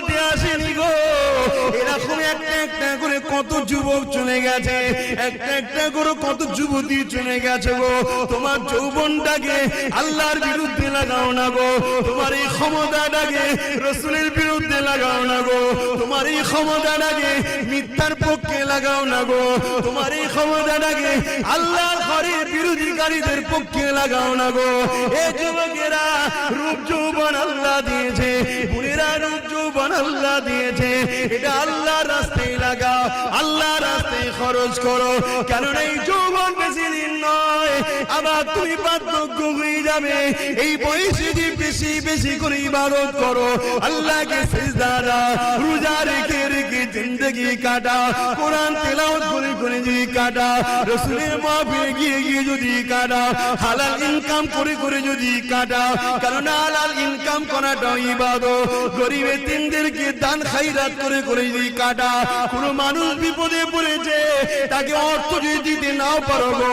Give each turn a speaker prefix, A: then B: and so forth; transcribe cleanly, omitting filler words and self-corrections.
A: বলতে আসেনি গো, এরকম একটা একটা করে কত যুবক চলে গেছে, একটা একটা করে কত যুবতী চলে গেছে গো। তোমার যৌবনটাকে আল্লাহর বিরুদ্ধে লাগাও না গো, তোমার এই ক্ষমতাটাকে রাসূলের বিরুদ্ধে লাগাও না গো, তোমার এই ক্ষমতাটাকে মিথ্যার পক্ষে লাগাও না গো, তোমার এই ক্ষমতাটাকে আল্লাহর ঘরের বিরোধীকারীদের পক্ষে লাগাও না গো। এ যুবকেরা, রূপ যৌবন আল্লাহ দিয়েছে, বুড়িরা রূপ যৌবন আল্লাহ দিয়েছে, এটা আল্লাহর রাস্তায় লাগাও, আল্লাহর রাস্তায় খরচ করো, কেননা এই যৌবন বেশি দিন নয়, আবার তুমি বার্ধক্য হয়ে যাবে। এই বয়সে যে বেশি বেশি করে ইবাদত করো, আল্লাহকে সিজদা দাও, রোজা রেখে রেখে জিন্দেগি কাটা, কোরআন তেলাওয়াত করে করে যদি কাটা, রাসূলের মাহফিলে গিয়ে গিয়ে যদি কাটা, হালাল ইনকাম করে করে যদি কাটা, কারণ হালাল ইনকাম করাটাও ইবাদত। গরিব এতিমদেরকে দান খায়রাত করে করে যদি কাটা, কোন মানুষ বিপদে পড়েছে তাকে অর্থ যদি দিতে নাও পারো গো,